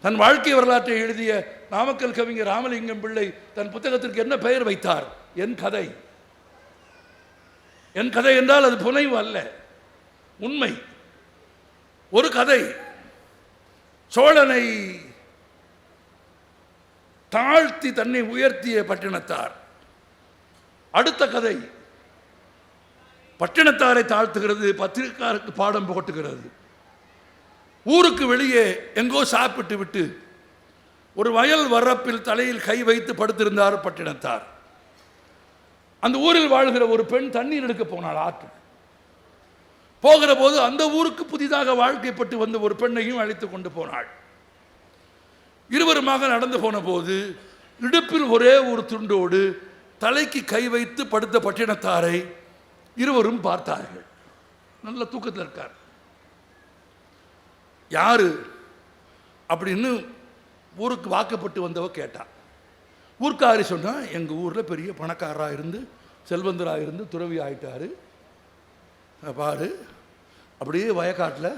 தன் வாழ்க்கை வரலாற்றை எழுதிய நாமக்கல் கவிஞர் ராமலிங்கம் பிள்ளை தன் புத்தகத்திற்கு என்ன பெயர் வைத்தார்? என் கதை. என் கதை என்றால் அது புனைவு அல்ல, உண்மை. ஒரு கதை, சோழனை தாழ்த்தி தன்னை உயர்த்திய பட்டினத்தார். அடுத்த கதை பட்டினத்தாரை தாழ்த்துகிறது, பத்திரிகாருக்கு பாடம் போட்டுகிறது. ஊருக்கு வெளியே எங்கோ சாப்பிட்டு விட்டு ஒரு வயல் வரப்பில் தலையில் கை வைத்து படுத்திருந்தார் பட்டினத்தார். அந்த ஊரில் வாழ்கிற ஒரு பெண் தண்ணீர் எடுக்க போனாள் ஆற்று. போகிற போது அந்த ஊருக்கு புதிதாக வாழ்க்கைப்பட்டு வந்த ஒரு பெண்ணையும் அழைத்து கொண்டு போனாள். இருவருமாக நடந்து போன போது இடுப்பில் ஒரே ஒரு துண்டோடு தலைக்கு கை வைத்து படுத்த பட்டினத்தாரை இருவரும் பார்த்தார்கள். நல்ல தூக்கத்தில் இருக்கார். யாரு அப்படின்னு ஊருக்கு வாக்கப்பட்டு வந்தவ கேட்டா. ஊர்க்காரி சொன்னா, எங்க ஊர்ல பெரிய பணக்காரராக இருந்து செல்வந்தராக இருந்து துறவி ஆயிட்டாரு பாரு. அப்படியே வயக்காட்டில்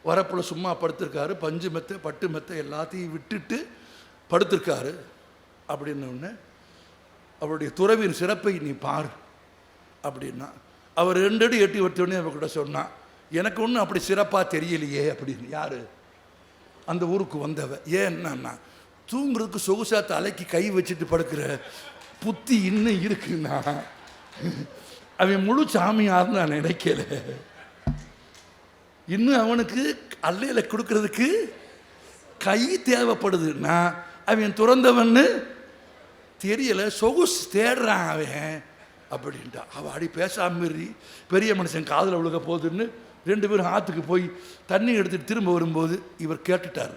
வரப்புல சும்மா படுத்திருக்காரு, பஞ்சு மெத்தை பட்டு மெத்தை எல்லாத்தையும் விட்டுட்டு படுத்திருக்காரு அப்படின்னு. அவருடைய துறவின் சிறப்பை நீ பார் அப்படின்னா. அவர் 2 அடி எட்டி வச்சோடனே அவர்கிட்ட சொன்னான், எனக்கு ஒன்றும் அப்படி சிறப்பாக தெரியலையே அப்படின்னு. யாரு? அந்த ஊருக்கு வந்தவ. ஏன்னா, தூங்குறதுக்கு சொகுசா தலைக்கு கை வச்சுட்டு படுக்கிற புத்தி இன்னும் இருக்குன்னா அவன் முழு சாமியார்னு நான் நினைக்கல. இன்னும் அவனுக்கு அல்லையில கொடுக்கறதுக்கு கை தேவைப்படுதுன்னா அவன் துறந்தவன்னு தெரியல, சொகுசு தேடுறான் அவன் அப்படின்ட்டா. அவள் அடி பேசாம பெரிய மனுஷன் காதில் விழுக போகுதுன்னு 2 பேரும் ஆற்றுக்கு போய் தண்ணி எடுத்துட்டு திரும்ப வரும்போது இவர் கேட்டுட்டார்.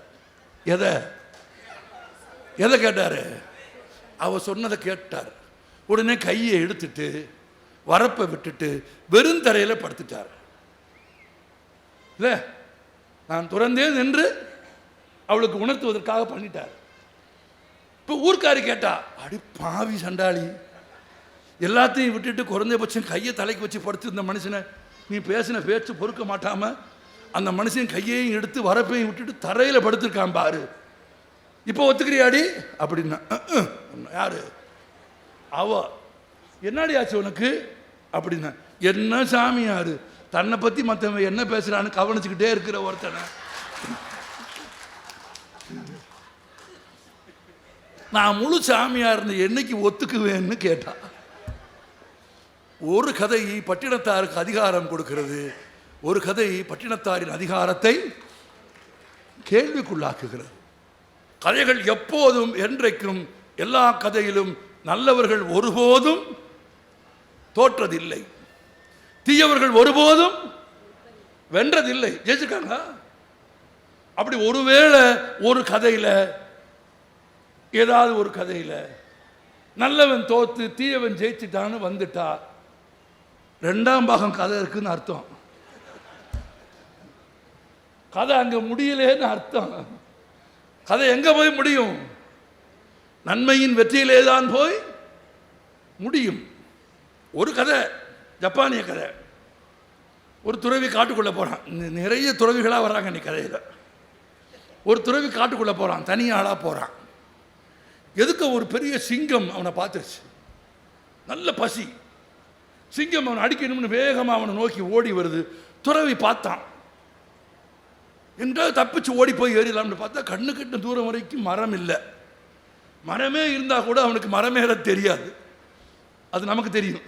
எதை கேட்டார்? அவ சொன்னதை கேட்டார். உடனே கையை எடுத்துட்டு வரப்பை விட்டுட்டு வெறும் தரையில் படுத்துட்டார். இல்லை, நான் துறந்தேன் என்று அவளுக்கு உணர்த்துவதற்காக பண்ணிட்டார். இப்போ ஊர்க்காரி கேட்டா, அடி பாவி சண்டாளி, எல்லாத்தையும் விட்டுட்டு குறைந்தபட்சம் கையை தலைக்கு வச்சு படுத்திருந்த மனுஷனை நீ பேசின பேச்சு பொறுக்க மாட்டாம அந்த மனுஷன் கையையும் எடுத்து வரப்பையும் விட்டுட்டு தரையில் படுத்திருக்கான் பாரு, இப்போ ஒத்துக்கிறியாடி அப்படின்னா. யாரு? அவ. என்னடி ஆச்சு உனக்கு அப்படின்னா. என்ன சாமியாரு, தன்னை பத்தி மற்றவன் என்ன பேசுறான்னு கவனிச்சுக்கிட்டே இருக்கிற ஒருத்தனை நான் முழு சாமியா இருந்த என்னைக்கு ஒத்துக்குவேன்னு கேட்டா. ஒரு கதை பட்டினத்தாருக்கு அதிகாரம் கொடுக்கிறது, ஒரு கதை பட்டினத்தாரின் அதிகாரத்தை கேள்விக்குள்ளாக்குகிறது. கதைகள் எப்போதும் என்றைக்கும் எல்லா கதையிலும் நல்லவர்கள் ஒருபோதும் தோற்றதில்லை, தீயவர்கள் ஒருபோதும் வென்றதில்லை. ஜெயிச்சிருக்காங்க. அப்படி ஒருவேளை ஒரு கதையில, ஏதாவது ஒரு கதையில நல்லவன் தோத்து தீயவன் ஜெயிச்சிட்டான்னு வந்துட்டா 2ஆம் பாகம் கதை இருக்குன்னு அர்த்தம். கதை அங்க முடியலேன்னு அர்த்தம். கதை எங்க போய் முடியும்? நன்மையின் வெற்றியிலே தான் போய் முடியும். ஒரு கதை, ஜப்பானிய கதை. ஒரு துறவி காட்டுக்குள்ள போறான். நிறைய துறவிகளா வர்றாங்க இன்னைக்கு கதையில. ஒரு துறவி காட்டுக்குள்ள போறான், தனியாளா போறான். எதுக்கு ஒரு பெரிய சிங்கம் அவனை பார்த்துருச்சு. நல்ல பசி. சிங்கம் அவனை அடிக்கணும்னு வேகமாக அவனை நோக்கி ஓடி வருது. துறவி பார்த்தான், எங்கேயாவது தப்பிச்சு ஓடி போய் ஏறிடலாம்னு பார்த்தா கண்ணு கட்ட தூரம் வரைக்கும் மரம் இல்லை. மரமே இருந்தால் கூட அவனுக்கு மரமேற தெரியாது. அது நமக்கு தெரியும்.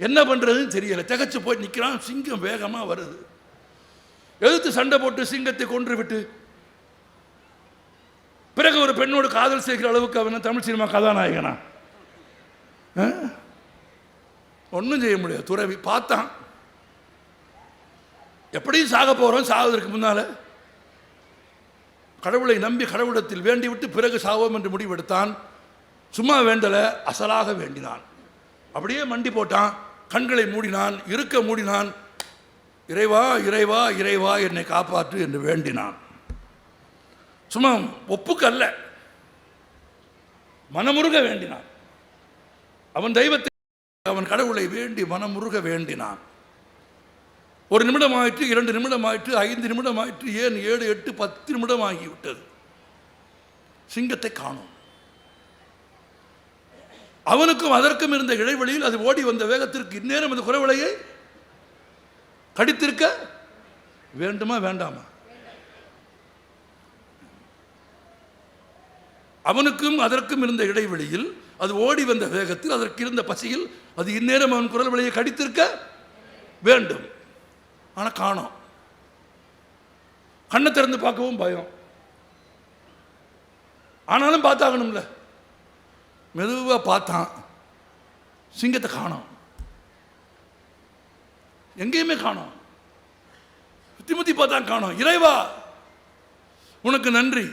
என்ன பண்ணுறதுன்னு தெரியலை. திகச்சு போய் நிற்கிறான். சிங்கம் வேகமாக வருது. எதிர்த்து சண்டை போட்டு சிங்கத்தை கொன்று விட்டு பிறகு ஒரு பெண்ணோடு காதல் செய்கிற அளவுக்கு அவன் தமிழ் சினிமா கதாநாயகனா? ஒன்றும் செய்ய முடியாது. துறவி பார்த்தான், எப்படியும் சாக போகிறோம், சாவதற்கு முன்னால கடவுளை நம்பி கடவுளத்தில் வேண்டி விட்டு பிறகு சாவோம் என்று முடிவெடுத்தான். சும்மா வேண்டலை, அசலாக வேண்டினான். அப்படியே மண்டி போட்டான், கண்களை மூடினான், இருக்க மூடினான். இறைவா இறைவா இறைவா என்னை காப்பாற்று என்று வேண்டினான். சும்மா ஒப்புக்கல்ல, மனமுருக வேண்டினான். அவன் தெய்வத்தை, அவன் கடவுளை வேண்டி மனமுருக வேண்டினான். 1 நிமிடம் ஆயிற்று, 2 நிமிடம் ஆயிற்று, 5 நிமிடம் ஆயிற்று, ஏன் 7, 8, 10 நிமிடம் ஆகிவிட்டது. சிங்கத்தை காணோம். அவனுக்கும் அதற்கும் இருந்த இடைவெளியில் அது ஓடி வந்த வேகத்திற்கு இந்நேரம் அந்த குரவலையை கடித்திருக்க வேண்டுமா வேண்டாமா? அவனுக்கும் அதற்கும் இருந்த இடைவெளியில் அது ஓடி வந்த வேகத்தில் அதற்கு இருந்த பசியில் அது இந்நேரம் அவன் குரல் வழியை கடித்திருக்க வேண்டும். ஆனால் காணோம். கண்ணை திறந்து பார்க்கவும் பயம். ஆனாலும் பார்த்தாகணும்ல. மெதுவாக பார்த்தான், சிங்கத்தை காணோம். எங்கேயுமே காணோம். சுத்தி முத்தி பார்த்தான், காணோம். இறைவா உனக்கு நன்றி,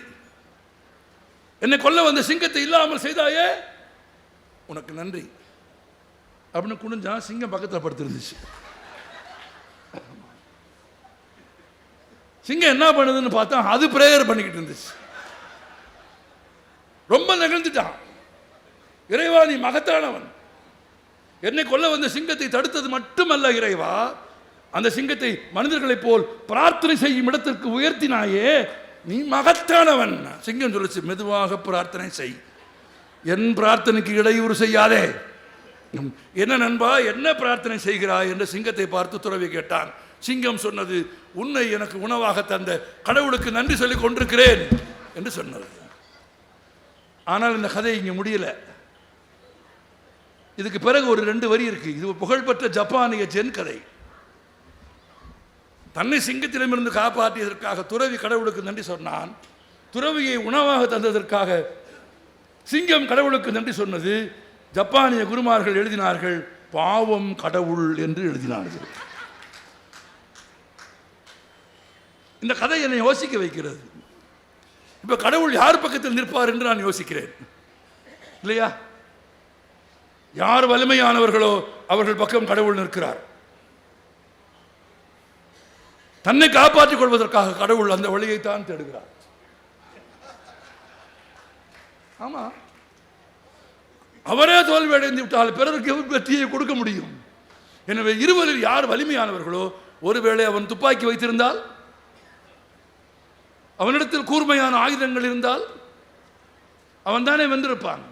என்னை கொல்ல வந்த சிங்கத்தை இல்லாமல் செய்தாயே, உனக்கு நன்றி அப்படின்னு குனிஞ்சான். சிங்கம் பக்கத்தில் படுத்திருந்துச்சு. சிங்கம் என்ன பண்ணுதுன்னு பார்த்தா அது பிரேயர் பண்ணிக்கிட்டு இருந்துச்சு. ரொம்ப நெகிழ்ந்துட்டான். இறைவா நீ மகத்தானவன், என்னை கொல்ல வந்த சிங்கத்தை தடுத்தது மட்டுமல்ல இறைவா, அந்த சிங்கத்தை மனிதர்களைப் போல் பிரார்த்தனை செய்யும் இடத்திற்கு உயர்த்தினாயே, நீ மகத்தானவன். சிங்கம் சொல்லுச்சு, மெதுவாக பிரார்த்தனை செய், என் பிரார்த்தனைக்கு இடையூறு செய்யாதே. என்ன நண்பா, என்ன பிரார்த்தனை செய்கிறாய் என்று சிங்கத்தை பார்த்து துறவி கேட்டான். சிங்கம் சொன்னது, உன்னை எனக்கு உணவாக தந்த கடவுளுக்கு நன்றி சொல்லிக் கொண்டிருக்கிறேன் என்று சொன்னது. ஆனால் இந்த கதை இங்கே முடியல. இதுக்கு பிறகு ஒரு 2 வரி இருக்கு. இது புகழ்பெற்ற ஜப்பானிய ஜென் கதை. தன்னை சிங்கத்திடமிருந்து காப்பாற்றியதற்காக துறவி கடவுளுக்கு நன்றி சொன்னான். துறவியை உணவாக தந்ததற்காக சிங்கம் கடவுளுக்கு நன்றி சொன்னது. ஜப்பானிய குருமார்கள் எழுதினார்கள், பாவம் கடவுள் என்று எழுதினார்கள். இந்த கதை என்னை யோசிக்க வைக்கிறது. இப்ப கடவுள் யார் பக்கத்தில் நிற்பார் என்று நான் யோசிக்கிறேன், இல்லையா? யார் வலிமையானவர்களோ அவர்கள் பக்கம் கடவுள் நிற்கிறார். தன்னை காப்பாற்றிக் கொள்வதற்காக கடவுள் அந்த வழியைத்தான் தேடுகிறார். ஆமா, அவரே தோல்வி அடைந்து விட்டால் பிறருக்கு வெற்றியை கொடுக்க முடியும். எனவே இருவரில் யார் வலிமையானவர்களோ, ஒருவேளை அவன் துப்பாக்கி வைத்திருந்தால், அவனிடத்தில் கூர்மையான ஆயுதங்கள் இருந்தால் அவன் தானே வென்றிருப்பான்.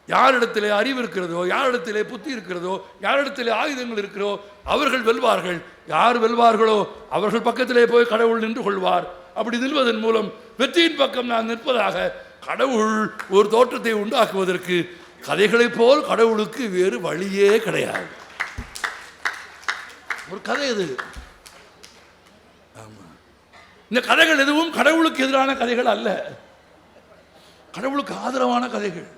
யாரிடத்திலே அறிவு இருக்கிறதோ, யாரிடத்திலே புத்தி இருக்கிறதோ, யாரிடத்திலே ஆயுதங்கள் இருக்கிறதோ அவர்கள் வெல்வார்கள். யார் வெல்வார்களோ அவர்கள் பக்கத்திலே போய் கடவுள் நின்று கொள்வார். அப்படி நில்வதன் மூலம் வெற்றியின் பக்கம் நான் நிற்பதாக கடவுள் ஒரு தோற்றத்தை உண்டாக்குவதற்கு கதைகளைப் போல் கடவுளுக்கு வேறு வழியே கிடையாது. ஒரு கதை இது. ஆமா, இந்த கதைகள் எதுவும் கடவுளுக்கு எதிரான கதைகள் அல்ல, கடவுளுக்கு ஆதரவான கதைகள்,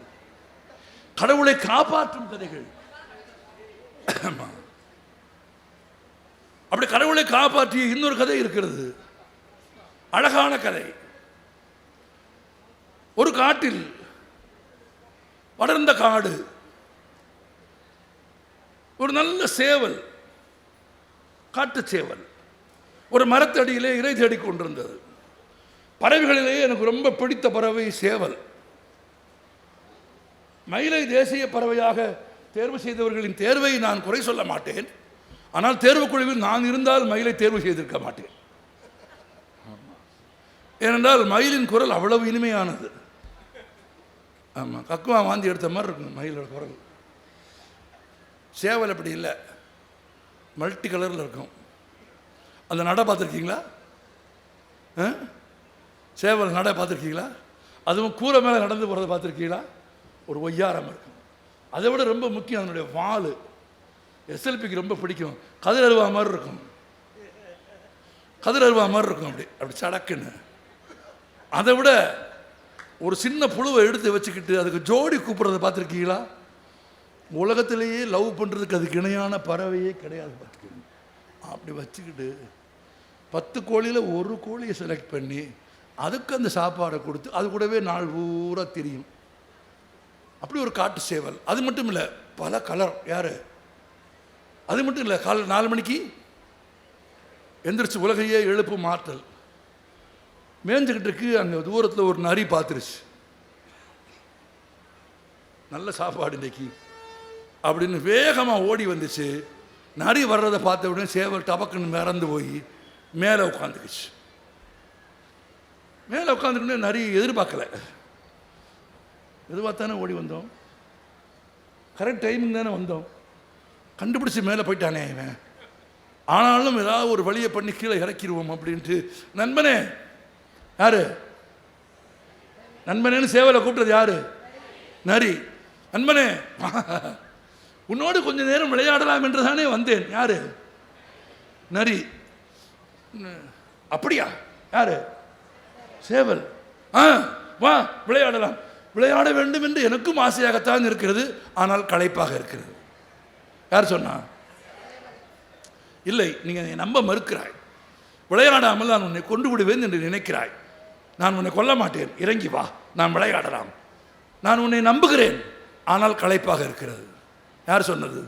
கடவுளை காப்பாற்றும் கதைகள். அப்படி கடவுளை காப்பாற்றிய இன்னொரு கதை இருக்கிறது, அழகான கதை. ஒரு காட்டில், படர்ந்த காடு, ஒரு நல்ல சேவல், காட்டு சேவல் ஒரு மரத்தடியிலே இறை தேடிக் கொண்டிருந்தது. பறவைகளிலேயே எனக்கு ரொம்ப பிடித்த பறவை சேவல். மயிலை தேசிய பறவையாக தேர்வு செய்தவர்களின் தேர்வை நான் குறை சொல்ல மாட்டேன். ஆனால் தேர்வுக்குழுவில் நான் இருந்தால் மயிலை தேர்வு செய்திருக்க மாட்டேன். ஏனென்றால் மயிலின் குரல் அவ்வளவு இனிமையானது. ஆமாம், கக்குவா வாந்தி எடுத்த மாதிரி இருக்கும் மயிலோட குரல். சேவல் அப்படி இல்லை, மல்டி கலரில் இருக்கும். அந்த நடை பார்த்துருக்கீங்களா? சேவல் நடை பார்த்துருக்கீங்களா? அதுவும் கூரை மேலே நடந்து போகிறத பார்த்துருக்கீங்களா? ஒரு ஒய்யாரம் இருக்கும். அதை விட ரொம்ப முக்கியம் அதனுடைய வால். எஸ்எல்பிக்கு ரொம்ப பிடிக்கும். கதிர் அருவா மாதிரி இருக்கும், கதிர் அருவா மாதிரி இருக்கும். அப்படி அப்படி சடக்குன்னு. அதை விட ஒரு சின்ன புழுவை எடுத்து வச்சுக்கிட்டு அதுக்கு ஜோடி கூப்பிட்றத பார்த்துருக்கீங்களா? உலகத்திலேயே லவ் பண்ணுறதுக்கு அதுக்கு இணையான பறவையே கிடையாது. பார்த்துக்கோங்க. அப்படி வச்சுக்கிட்டு 10 கோழியில் ஒரு கோழியை செலக்ட் பண்ணி அதுக்கு அந்த சாப்பாடை கொடுத்து அது கூடவே நாள் பூரா தெரியும். அப்படி ஒரு காட்டு சேவல். அது மட்டும் இல்லை, பல கலர். யார்? அது மட்டும் இல்லை, காலை 4 மணிக்கு எந்திரிச்சு உலகையே எழுப்பும் ஆற்றல். மேய்ஞ்சிக்கிட்டு இருக்கு. அங்கே தூரத்தில் ஒரு நரி பார்த்துருச்சு. நல்ல சாப்பாடு இன்னைக்கு அப்படின்னு வேகமாக ஓடி வந்துச்சு. நரி வர்றதை பார்த்த உடனே சேவல் டபக்குன்னு மறந்து போய் மேலே உட்காந்துக்குச்சு. மேலே உட்காந்துக்கிட்டே நரி எதிர்பார்க்கல. மெதுவாக தானே ஓடி வந்தோம், கரெக்ட் டைமிங் தானே வந்தோம். கண்டுபிடிச்சி மேலே போயிட்டானே இவன், ஆனாலும் ஏதாவது ஒரு வழியை பண்ணி கீழே இறக்கிடுவோம் அப்படின்ட்டு. நண்பனே, யாரு நண்பனேன்னு சேவலை கூப்பிட்டது யாரு? நரி. நண்பனே, உன்னோடு கொஞ்ச நேரம் விளையாடலாம் என்று தானே வந்தேன். யாரு? நரி. அப்படியா? யாரு? சேவல். வா விளையாடலாம். விளையாட வேண்டும் என்று எனக்கும் ஆசையாகத்தான் இருக்கிறது, ஆனால் களைப்பாக இருக்கிறது. யார் சொன்னா? இல்லை, நீங்கள் நம்ப மறுக்கிறாய். விளையாடாமல் நான் உன்னை கொண்டு விடுவேன் என்று நினைக்கிறாய். நான் உன்னை கொல்ல மாட்டேன், இறங்கி வா, நான் விளையாடலாம். நான் உன்னை நம்புகிறேன், ஆனால் களைப்பாக இருக்கிறது. யார் சொன்னது?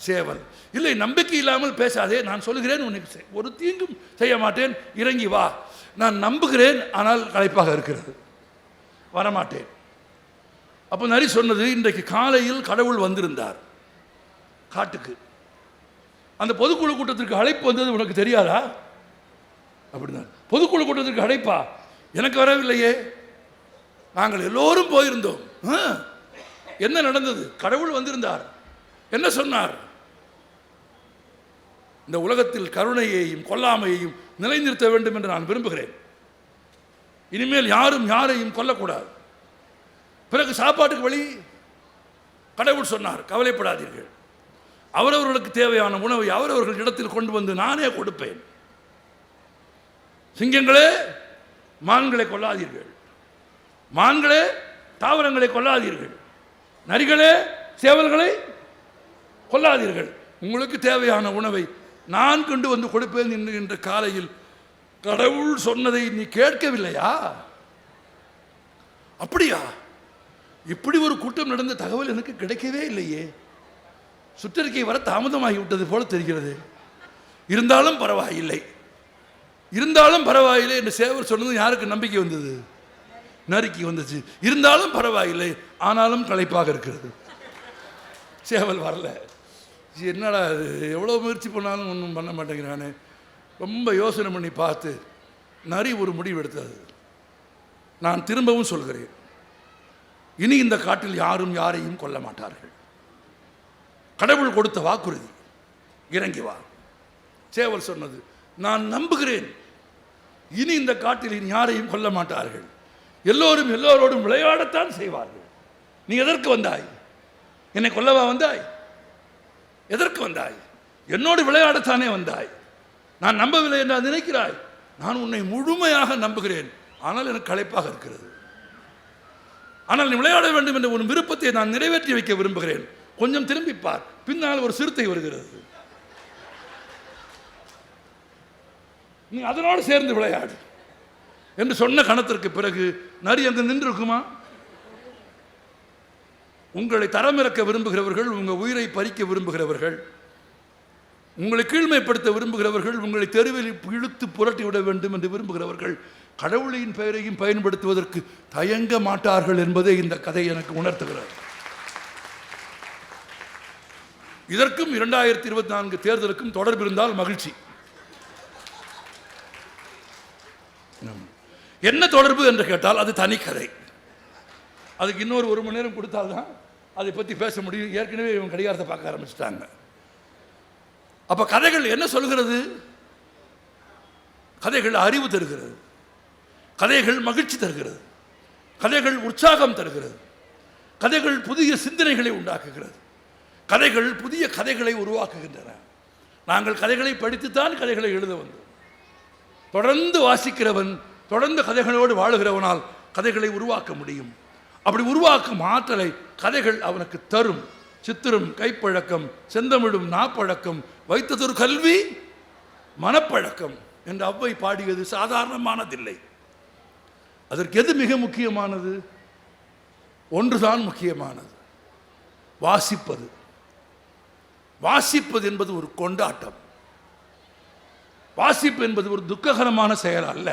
சேவல். இல்லை, நம்பிக்கை இல்லாமல் பேசாதே, நான் சொல்கிறேன் உன்னை ஒரு தீங்கும் செய்ய மாட்டேன், இறங்கி வா. நான் நம்புகிறேன், ஆனால் களைப்பாக இருக்கிறது, வரமாட்டேன். அப்போ நரி சொன்னது, இன்றைக்கு காலையில் கடவுள் வந்திருந்தார் காட்டுக்கு. அந்த பொதுக்குழு கூட்டத்திற்கு அழைப்பு வந்தது உனக்கு தெரியாதா? அப்படிதான். பொதுக்குழு கூட்டத்திற்கு அழைப்பா? எனக்கு வரவில்லையே. நாங்கள் எல்லோரும் போயிருந்தோம். என்ன நடந்தது? கடவுள் வந்திருந்தார். என்ன சொன்னார்? இந்த உலகத்தில் கருணையையும் கொல்லாமையையும் நிலைநிறுத்த வேண்டும் என்று நான் விரும்புகிறேன். இனிமேல் யாரும் யாரையும் கொல்லக்கூடாது. பிறகு சாப்பாட்டுக்கு வழி. கடவுள் சொன்னார், கவலைப்படாதீர்கள், அவரவர்களுக்கு தேவையான உணவை அவரவர்கள் இடத்தில் கொண்டு வந்து நானே கொடுப்பேன். சிங்கங்களே, மான்களை கொல்லாதீர்கள், மான்களே, தாவரங்களை கொல்லாதீர்கள், நரிகளே, சேவல்களை கொல்லாதீர்கள், உங்களுக்கு தேவையான உணவை நான் கொண்டு வந்து கொடுப்பேன் என்கின்ற காலையில் கடவுள் சொன்னதை நீ கேட்கவில்லையா? அப்படியா? இப்படி ஒரு கூட்டம் நடந்த தகவல் எனக்கு கிடைக்கவே இல்லையே. சுற்றறிக்கை வர தாமதமாகிவிட்டது போல தெரிகிறது. இருந்தாலும் பரவாயில்லை, இருந்தாலும் பரவாயில்லை என்று சேவல் சொன்னது யாருக்கு நம்பிக்கை வந்தது? நரிக்கு வந்துச்சு. இருந்தாலும் பரவாயில்லை, ஆனாலும் களைப்பாக இருக்கிறது. சேவல் வரல. என்னடா அது, எவ்வளோ முயற்சி பண்ணாலும் ஒன்றும் பண்ண மாட்டேங்கிறானே. ரொம்ப யோசனை பண்ணி பார்த்து நரி ஒரு முடிவு எடுத்தது. நான் திரும்பவும் சொல்கிறேன், இனி இந்த காட்டில் யாரும் யாரையும் கொல்ல மாட்டார்கள். கடவுள் கொடுத்த வாக்குறுதி, இறங்கி வா. சேவல் சொன்னது, நான் நம்புகிறேன், இனி இந்த காட்டில் யாரையும் கொல்ல மாட்டார்கள், எல்லோரும் எல்லோரோடும் விளையாடத்தான் செய்வார்கள். நீ எதற்கு வந்தாய்? என்னை கொல்லவா வந்தாய்? எதற்கு வந்தாய்? என்னோடு விளையாடத்தானே வந்தாய். நான் நம்பவில்லை என்றால் நினைக்கிறாய்? நான் உன்னை முழுமையாக நம்புகிறேன், ஆனால் எனக்கு களைப்பாக இருக்கிறது. ஆனால் நீ விளையாட வேண்டும் என்ற ஒரு விருப்பத்தை நான் நிறைவேற்றி வைக்க விரும்புகிறேன். கொஞ்சம் திரும்பிப்பார், பின்னால் ஒரு சிறுத்தை வருகிறது, நீ அதனோடு சேர்ந்து விளையாடு என்று சொன்ன கணத்திற்கு பிறகு நரி அங்கு நின்று இருக்குமா? உங்களை தரமிறக்க விரும்புகிறவர்கள், உங்கள் உயிரை பறிக்க விரும்புகிறவர்கள், உங்களை கீழ்மைப்படுத்த விரும்புகிறவர்கள், உங்களை தெருவில் இழுத்து புரட்டி விட வேண்டும் என்று விரும்புகிறவர்கள் கடவுளின் பெயரையும் பயன்படுத்துவதற்கு தயங்க மாட்டார்கள் என்பதை இந்த கதை எனக்கு உணர்த்துகிறது. இதற்கும் 2024 தேர்தலுக்கும் தொடர்பு இருந்தால் மகிழ்ச்சி. என்ன தொடர்பு என்று கேட்டால் அது தனிக்கதை. அதுக்கு இன்னொரு 1 மணி நேரம் கொடுத்தால்தான் அதை பற்றி பேச முடியும். ஏற்கனவே இவங்க கடிகாரத்தை பார்க்க ஆரம்பிச்சிட்டாங்க. அப்போ கதைகள் என்ன சொல்கிறது? கதைகள் அறிவு தருகிறது, கதைகள் மகிழ்ச்சி தருகிறது, கதைகள் உற்சாகம் தருகிறது, கதைகள் புதிய சிந்தனைகளை உண்டாக்குகிறது, கதைகள் புதிய கதைகளை உருவாக்குகின்றன. நாங்கள் கதைகளை படித்துத்தான் கதைகளை எழுத வந்தோம். தொடர்ந்து வாசிக்கிறவன், தொடர்ந்து கதைகளோடு வாழுகிறவனால் கதைகளை உருவாக்க முடியும். அப்படி உருவாக்கும் ஆற்றலை கதைகள் அவனுக்கு தரும். சித்திரம் கைப்பழக்கம், செந்தமிழும் நாப்பழக்கம், வைத்ததொரு கல்வி மனப்பழக்கம் என்று அவ்வை பாடியது சாதாரணமானதில்லை. அதற்கு எது மிக முக்கியமானது? ஒன்றுதான் முக்கியமானது, வாசிப்பது. வாசிப்பது என்பது ஒரு கொண்டாட்டம். வாசிப்பு என்பது ஒரு துக்ககரமான செயல் அல்ல.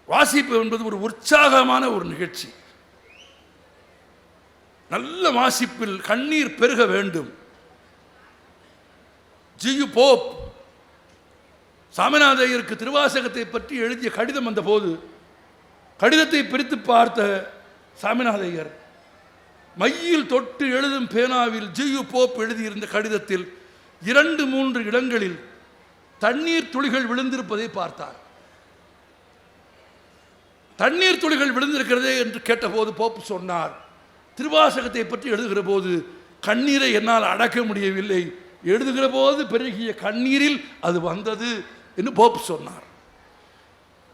வாசிப்பு என்பது ஒரு உற்சாகமான ஒரு நிகழ்ச்சி. நல்ல வாசிப்பில் கண்ணீர் பெருக வேண்டும். ஜியு போப் சாமிநாதையருக்கு திருவாசகத்தை பற்றி எழுதிய கடிதம் வந்த போது கடிதத்தை பிரித்து பார்த்த சாமிநாத ஐயர் மையில் தொட்டு எழுதும் பேனாவில் ஜியு போப் எழுதியிருந்த கடிதத்தில் 2-3 இடங்களில் தண்ணீர் துளிகள் விழுந்திருப்பதை பார்த்தார். தண்ணீர் துளிகள் விழுந்திருக்கிறதே என்று கேட்டபோது போப் சொன்னார், திருவாசகத்தை பற்றி எழுதுகிற போது கண்ணீரை என்னால் அடக்க முடியவில்லை, எழுதுகிற போது பெருகிய கண்ணீரில் அது வந்தது என்று போப் சொன்னார்.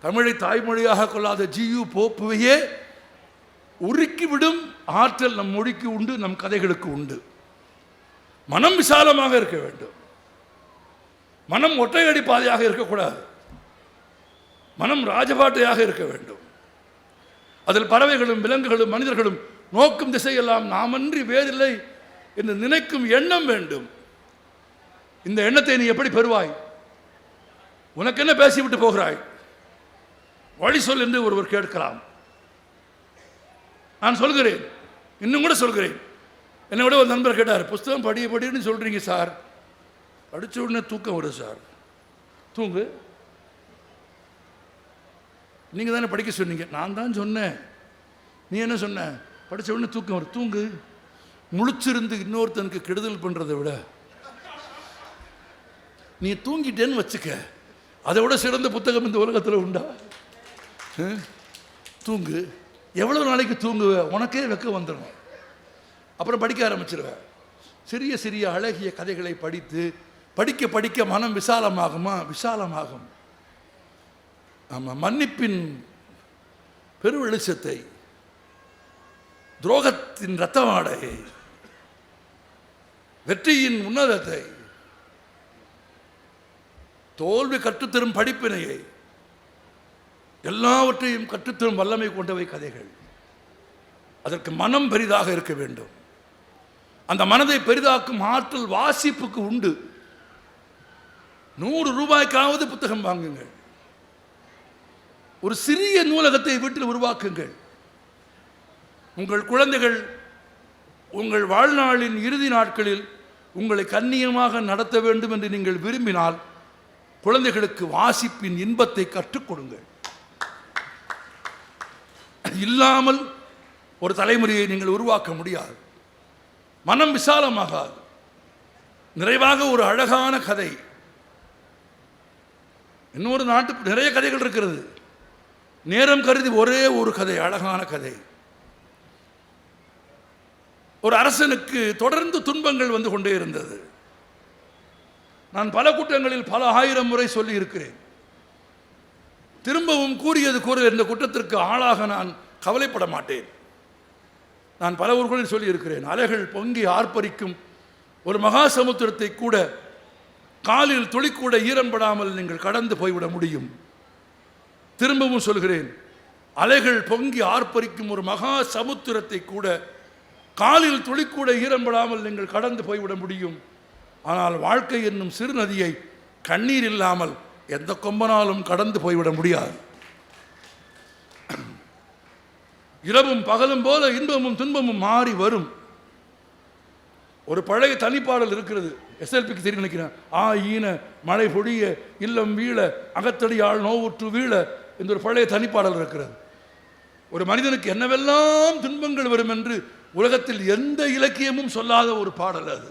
தமிழை தாய்மொழியாக கொள்ளாத ஜியு போப்புவையே உருக்கிவிடும் ஆற்றல் நம் மொழிக்கு உண்டு, நம் கதைகளுக்கு உண்டு. மனம் விசாலமாக இருக்க வேண்டும். மனம் ஒற்றையடி பாதையாக இருக்கக்கூடாது. மனம் ராஜபாட்டையாக இருக்க வேண்டும். அதில் பறவைகளும் விலங்குகளும் மனிதர்களும் நோக்கும் திசையெல்லாம் நாமன்றி வேறில்லை என்று நினைக்கும் எண்ணம் வேண்டும். இந்த எண்ணத்தை நீ எப்படி பெறுவாய்? உனக்கு என்ன பேசிவிட்டு போகிறாய்? வழி சொல் என்று ஒருவர் கேட்கலாம். நான் சொல்கிறேன், இன்னும் கூட சொல்கிறேன். என்னை விட ஒரு நண்பர் கேட்டார், புஸ்தகம் படின்னு சொல்கிறீங்க சார், படித்த உடனே தூக்கம் வரும் சார். தூங்கு, நீங்கள் தானே படிக்க சொன்னீங்க. நான் தான் சொன்னேன். நீ என்ன சொன்ன? படித்த உடனே தூக்கம் வரும். தூங்கு. முழிச்சிருந்து இன்னொருத்தனுக்கு கெடுதல் பண்ணுறதை விட நீ தூங்கிட்டேன்னு வச்சுக்க, அதை விட சிறந்த புத்தகம் இந்த உலகத்தில் உண்டா? தூங்கு. எவ்வளோ நாளைக்கு தூங்குவ? உனக்கே வெக்க வந்துடும். அப்புறம் படிக்க ஆரம்பிச்சிருவேன். சிறிய சிறிய அழகிய கதைகளை படித்து படிக்க படிக்க மனம் விசாலமாகுமா? விசாலமாகும். ஆமாம், மன்னிப்பின் பெரு வெளிச்சத்தை, துரோகத்தின் இரத்தவாடையை, வெற்றியின் உன்னதத்தை, தோல்வி கற்றுத்தரும் படிப்பினையை, எல்லாவற்றையும் கற்றுத்தரும் வல்லமை கொண்டவை கதைகள். அதற்கு மனம் பெரிதாக இருக்க வேண்டும். அந்த மனதை பெரிதாக்கும் ஆற்றல் வாசிப்புக்கு உண்டு. 100 ரூபாய்க்காவது புத்தகம் வாங்குங்கள். ஒரு சிறிய நூலகத்தை வீட்டில் உருவாக்குங்கள். உங்கள் குழந்தைகள் உங்கள் வாழ்நாளின் இறுதி நாட்களில் உங்களை கண்ணியமாக நடத்த வேண்டும் என்று நீங்கள் விரும்பினால் குழந்தைகளுக்கு வாசிப்பின் இன்பத்தை கற்றுக் கொடுங்கள். இல்லாமல் ஒரு தலைமுறையை நீங்கள் உருவாக்க முடியாது. மனம் விசாலமாகாது. நிறைவாக ஒரு அழகான கதை. இன்னொரு நாட்டு நிறைய கதைகள் இருக்கிறது. நேரம் கருதி ஒரே ஒரு கதை, அழகான கதை. ஒரு அரசனுக்கு தொடர்ந்து துன்பங்கள் வந்து கொண்டே இருந்தது. நான் பல கூட்டங்களில் பல 1000 முறை சொல்லி இருக்கிறேன். திரும்பவும் கூறியது இந்த குற்றத்திற்கு ஆளாக நான் கவலைப்பட மாட்டேன். நான் பல ஊர்களில் சொல்லியிருக்கிறேன். அலைகள் பொங்கி ஆர்ப்பரிக்கும் ஒரு மகா சமுத்திரத்தை கூட காலில் துளிக்கூட ஈரம்படாமல் நீங்கள் கடந்து போய்விட முடியும். திரும்பவும் சொல்கிறேன், அலைகள் பொங்கி ஆர்ப்பரிக்கும் ஒரு மகா சமுத்திரத்தை கூட காலில் துளிக்கூட ஈரம்படாமல் நீங்கள் கடந்து போய்விட முடியும். ஆனால் வாழ்க்கை என்னும் சிறு நதியை கண்ணீர் இல்லாமல் எந்த கொம்பனாலும் கடந்து போய்விட முடியாது. இரவும் பகலும் போல இன்பமும் துன்பமும் மாறி வரும். ஒரு பழைய தனிப்பாடல் இருக்கிறது, எஸ்எல்பிக்கு தெரியும் நினைக்கிறேன். ஈன மழை பொழிய இல்லம் வீழ அகத்தடியால் நோவுற்று வீழ என்ற ஒரு பழைய தனிப்பாடல் இருக்கிறது. ஒரு மனிதனுக்கு என்னவெல்லாம் துன்பங்கள் வரும் என்று உலகத்தில் எந்த இலக்கியமும் சொல்லாத ஒரு பாடல் அது.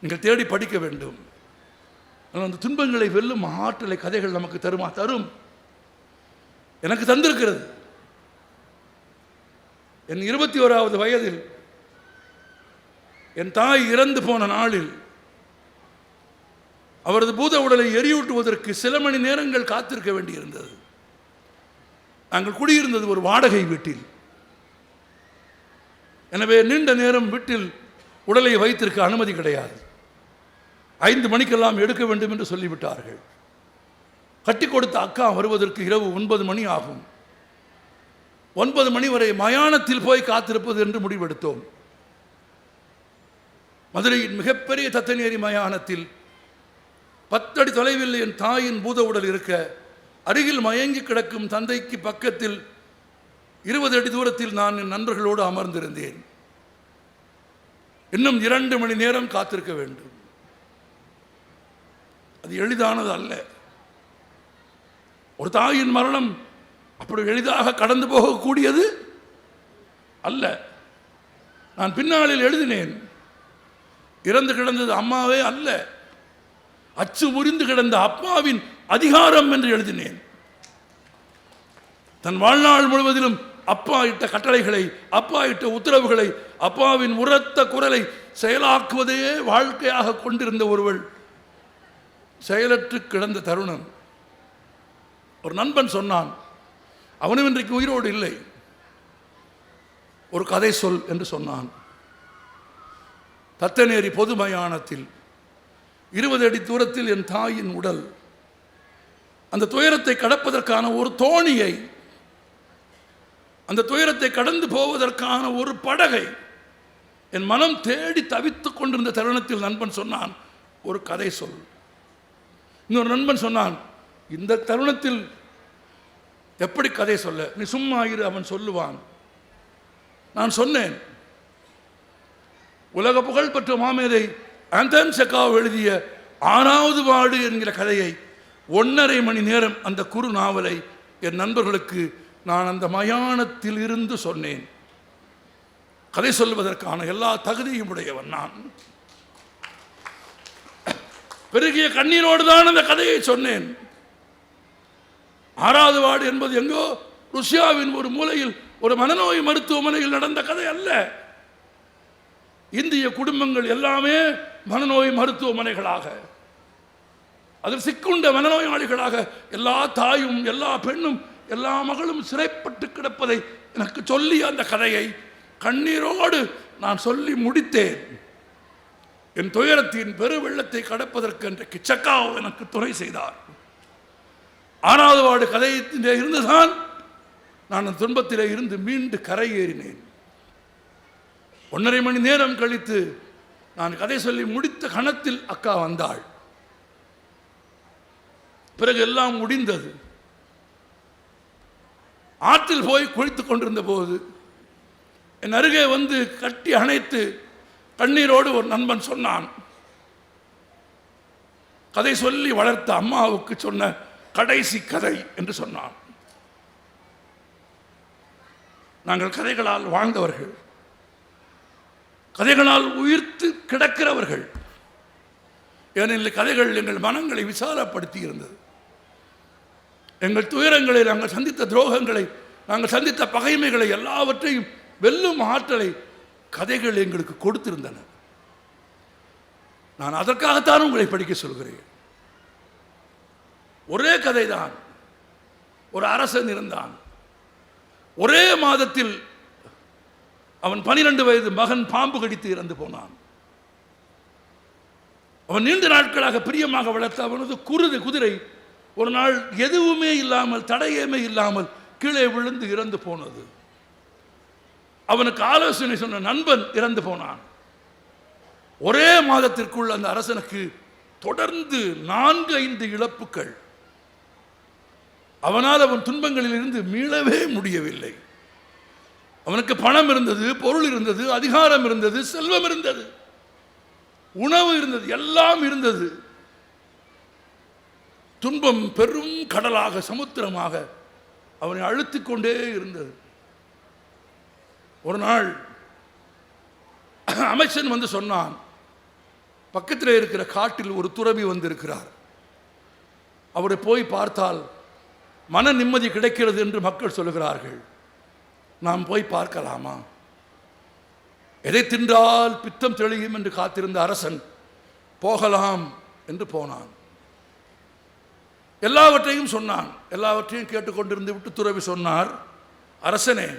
நீங்கள் தேடி படிக்க வேண்டும். அந்த துன்பங்களை வெல்லும் ஆற்றலை கதைகள் நமக்கு தருமா? தரும். எனக்கு தந்திருக்கிறது. என் 21வது வயதில் என் தாய் இறந்து போன நாளில் அவரது பூத உடலை எரியூட்டுவதற்கு சில மணி நேரங்கள் காத்திருக்க வேண்டியிருந்தது. நாங்கள் குடியிருந்தது ஒரு வாடகை வீட்டில். எனவே நீண்ட நேரம் வீட்டில் உடலை வைத்திருக்க அனுமதி கிடையாது. 5 மணிக்கெல்லாம் எடுக்க வேண்டும் என்று சொல்லிவிட்டார்கள். கட்டி கொடுத்த அக்கா வருவதற்கு இரவு 9 மணி ஆகும். 9 மணி வரை மயானத்தில் போய் காத்திருப்பது என்று முடிவெடுத்தோம். மதுரையின் மிகப்பெரிய தத்தநேரி மயானத்தில் 10 அடி தொலைவில் என் தாயின் பூத உடல் இருக்க, அருகில் மயங்கி கிடக்கும் தந்தைக்கு பக்கத்தில் 20 அடி தூரத்தில் நான் என் நண்பர்களோடு அமர்ந்திருந்தேன். இன்னும் 2 மணி நேரம் காத்திருக்க வேண்டும். அது எளிதானது அல்ல. ஒரு தாயின் மரணம் அப்படி எளிதாக கடந்து போகக்கூடியது அல்ல. நான் பின்னாளில் எழுதினேன், இறந்து கிடந்தது அம்மாவே அல்ல, அச்சு முறிந்து கிடந்த அப்பாவின் அதிகாரம் என்று எழுதினேன். தன் வாழ்நாள் முழுவதிலும் அப்பா இட்ட கட்டளைகளை, அப்பா இட்ட உத்தரவுகளை, அப்பாவின் உரத்த குரலை செயலாக்குவதே வாழ்க்கையாக கொண்டிருந்த ஒருவள் செயலற்று கிடந்த தருணம். ஒரு நண்பன் சொன்னான், அவனும் இன்றைக்கு உயிரோடு இல்லை, ஒரு கதை சொல் என்று சொன்னான். தத்தநேரி பொது மயானத்தில் 20 அடி தூரத்தில் என் தாயின் உடல். அந்த துயரத்தை கடப்பதற்கான ஒரு தோணியை, அந்த துயரத்தை கடந்து போவதற்கான ஒரு படகை என் மனம் தேடி தவித்துக் கொண்டிருந்த தருணத்தில் நண்பன் சொன்னான், ஒரு கதை சொல். இன்னொரு நண்பன் சொன்னான், இந்த தருணத்தில் எப்படி கதை சொல்ல, நீ சும்மா இரு, அவன் சொல்லுவான். நான் சொன்னேன், உலக புகழ்பெற்ற மாமேதை ஆந்தன் செக்காவ் எழுதிய 6வது வார்டு என்கிற கதையை 1.5 மணி நேரம், அந்த குறு நாவலை என் நண்பர்களுக்கு நான் அந்த மயானத்தில் இருந்து சொன்னேன். கதை சொல்வதற்கான எல்லா தகுதியும் உடையவன் நான். பெருகிய கண்ணீரோடு தான் அந்த கதையை சொன்னேன். 6வது வார்டு என்பது எங்கோ ருஷ்யாவின் ஒரு மூலையில் ஒரு மனநோய் மருத்துவமனையில் நடந்த கதை அல்ல. இந்திய குடும்பங்கள் எல்லாமே மனநோய் மருத்துவமனைகளாக, அதில் சிக்குண்ட மனநோயாளிகளாக எல்லா தாயும், எல்லா பெண்ணும், எல்லா மகளும் சிறைப்பட்டு கிடப்பதை எனக்கு சொல்லி அந்த கதையை கண்ணீரோடு நான் சொல்லி முடித்தேன். என் துயரத்தின் பெரு வெள்ளத்தை கடப்பதற்கு அன்றைக்கு செக்காவ் எனக்கு துணை செய்தார். 6வது வார்டு கதையிலே இருந்துதான் நான் அந்த துன்பத்திலே இருந்து மீண்டு கரையேறினேன். 1.5 மணி நேரம் கழித்து நான் கதை சொல்லி முடித்த கணத்தில் அக்கா வந்தாள். பிறகு எல்லாம் முடிந்தது. ஆற்றில் போய் குளித்துக் கொண்டிருந்த போது என் அருகே வந்து கட்டி அணைத்து கண்ணீரோடு ஒரு நண்பன் சொன்னான், கதை சொல்லி வளர்த்த அம்மாவுக்கு சொன்ன கடைசி கதை என்று சொன்னான். நாங்கள் கதைகளால் வாழ்ந்தவர்கள், கதைகளால் உயிர்த்து கிடக்கிறவர்கள். ஏனெனில் கதைகள் எங்கள் மனங்களை விசாலப்படுத்தி இருந்தது. எங்கள் துயரங்களை, நாங்கள் சந்தித்த துரோகங்களை, நாங்கள் சந்தித்த பகைமைகளை எல்லாவற்றையும் வெல்லும் ஆற்றலை கதைகள் எங்களுக்கு கொடுத்திருந்தன. நான் அதற்காகத்தான் உங்களை படிக்க சொல்கிறேன். ஒரே கதைதான். ஒரு அரசன் இருந்தான். ஒரே மாதத்தில் அவன் 12 வயது மகன் பாம்பு கடித்து இறந்து போனான். அவன் நீண்ட நாட்களாக பிரியமாக வளர்த்த அவனது குதிரை ஒரு நாள் எதுவுமே இல்லாமல், தடையமே இல்லாமல் கீழே விழுந்து இறந்து போனது. அவனுக்கு ஆலோசனை சொன்ன நண்பன் இறந்து போனான். ஒரே மாதத்திற்குள் அந்த அரசனுக்கு தொடர்ந்து 4-5 இழப்புகள். அவனால் அவன் துன்பங்களில் இருந்து மீளவே முடியவில்லை. அவனுக்கு பணம் இருந்தது, பொருள் இருந்தது, அதிகாரம் இருந்தது, செல்வம் இருந்தது, உணவு இருந்தது, எல்லாம் இருந்தது. துன்பம் பெரும் கடலாக, சமுத்திரமாக அவனை அழுத்திக் கொண்டே இருந்தது. ஒரு நாள் அமைச்சன் வந்து சொன்னான், பக்கத்தில் இருக்கிற காட்டில் ஒரு துறவி வந்திருக்கிறார், அவரை போய் பார்த்தால் மன நிம்மதி கிடைக்கிறது என்று மக்கள் சொல்லுகிறார்கள், நாம் போய் பார்க்கலாமா? எதை தின்றால் பித்தம் தெளியும் என்று காத்திருந்த அரசன் போகலாம் என்று போனான். எல்லாவற்றையும் சொன்னான். எல்லாவற்றையும் கேட்டுக்கொண்டிருந்து விட்டு துறவி சொன்னார், அரசனே,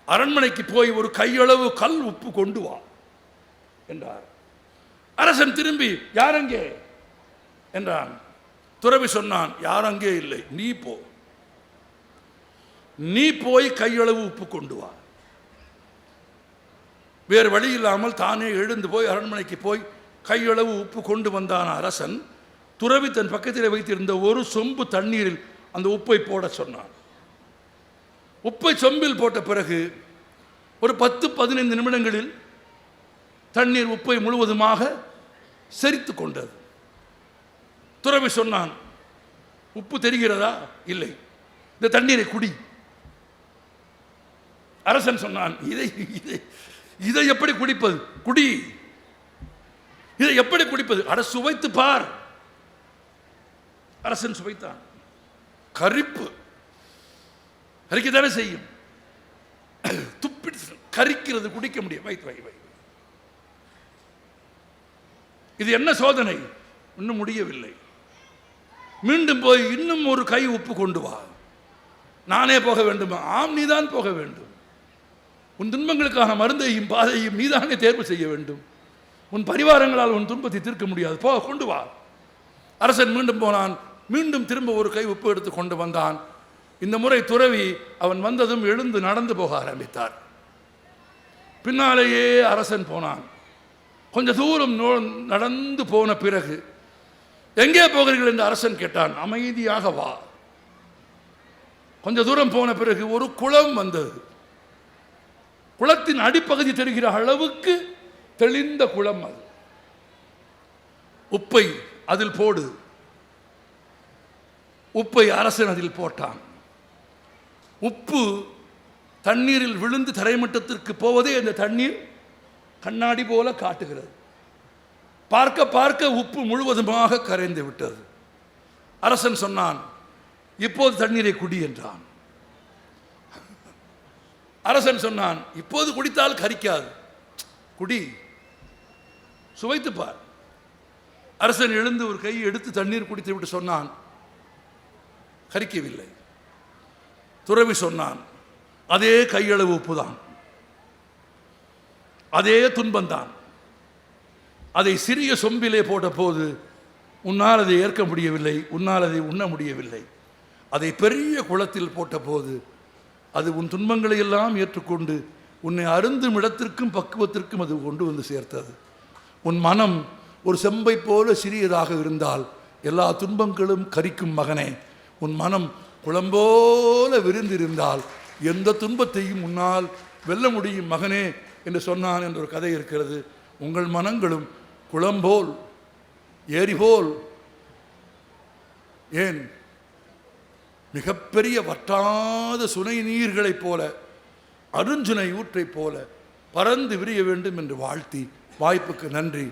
அரண்மனைக்கு போய் ஒரு கையளவு கல் உப்பு கொண்டு வா என்றார். அரசன் திரும்பி, யாரங்கே என்றான். துறவி சொன்னான், யாரங்கே இல்லை, நீ போ, நீ போய் கையளவு உப்பு கொண்டு வா. வேறு வழி இல்லாமல் தானே எழுந்து போய் அரண்மனைக்கு போய் கையளவு உப்பு கொண்டு வந்தான் அரசன். துறவி தன் பக்கத்தில் வைத்திருந்த ஒரு சொம்பு தண்ணீரில் அந்த உப்பை போட சொன்னான். உப்பை சொம்பில் போட்ட பிறகு ஒரு 10-15 நிமிடங்களில் தண்ணீர் உப்பை முழுவதுமாக செரித்து கொண்டது. துறவி சொன்னான், உப்பு தெரிகிறதா? இல்லை, இந்த தண்ணீரை குடி. அரசன் சொன்னான், இதை இதை இதை எப்படி குடிப்பது? குடி. இதை எப்படி குடிப்பது? அட சுவைத்து பார். அரசன் சுவைத்தான். கரிப்பு கரிக்கத்தானே செய்யும். துப்பிட்டு கரிக்கிறது, குடிக்க முடியும். வை வை வை. இது என்ன சோதனை? இன்னும் முடியவில்லை. மீண்டும் போய் இன்னும் ஒரு கை உப்பு கொண்டு வா. நானே போக வேண்டுமா? ஆம், நீதான் போக வேண்டும். உன் துன்பங்களுக்கான மருந்தையும் பாதையும் நீதானே தேர்வு செய்ய வேண்டும். உன் பரிவாரங்களால் உன் துன்பத்தை தீர்க்க முடியாது. போ, கொண்டு வா. அரசன் மீண்டும் போனான். மீண்டும் திரும்ப ஒரு கை உப்பு எடுத்து கொண்டு வந்தான். இந்த முறை துறவி அவன் வந்ததும் எழுந்து நடந்து போக ஆரம்பித்தார். பின்னாலேயே அரசன் போனான். கொஞ்ச தூரம் நடந்து போன பிறகு, எங்கே போகிறீர்கள் என்று அரசன் கேட்டான். அமைதியாக வா. கொஞ்ச தூரம் போன பிறகு ஒரு குளம் வந்தது. குளத்தின் அடிப்பகுதி தெரிகிற அளவுக்கு தெளிந்த குளம் அது. உப்பை அதில் போடு. உப்பை அரசன் அதில் போட்டான். உப்பு தண்ணீரில் விழுந்து தரைமட்டத்திற்கு போவதே அந்த தண்ணீர் கண்ணாடி போல காட்டுகிறது. பார்க்க பார்க்க உப்பு முழுவதுமாக கரைந்து விட்டது. அரசன் சொன்னான், இப்போது தண்ணீரை குடி என்றான். அரசன் சொன்னான், இப்போது குடித்தால் கரிக்காது, குடி, சுவைத்து பார். அரசன் எழுந்து ஒரு கையை எடுத்து தண்ணீர் குடித்து விட்டு சொன்னான், கரிக்கவில்லை. துறவி சொன்னான், அதே கையளவு உப்புதான், அதே துன்பந்தான். அதை சிறிய சொம்பிலே போட்ட போது உன்னால் அதை ஏற்க முடியவில்லை, உன்னால் அதை உண்ண முடியவில்லை. அதை பெரிய குளத்தில் போட்ட போது அது உன் துன்பங்களை எல்லாம் ஏற்றுக்கொண்டு உன்னை அருந்தும் இடத்திற்கும் பக்குவத்திற்கும் அது கொண்டு வந்து சேர்த்தது. உன் மனம் ஒரு செம்பை போல சிறியதாக இருந்தால் எல்லா துன்பங்களும் கரிக்கும் மகனே. உன் மனம் குளம்போல விரிந்திருந்தால் எந்த துன்பத்தையும் உன்னால் வெல்ல முடியும் மகனே என்று சொன்னான் என்ற ஒரு கதை இருக்கிறது. உங்கள் மனங்களும் குளம்போல், ஏரிபோல், ஏன் மிகப்பெரிய வற்றாத சுனை நீர்களைப் போல, அருஞ்சுனை ஊற்றைப் போல பறந்து விரிய வேண்டும் என்று வாழ்த்தி, வாய்ப்புக்கு நன்றி.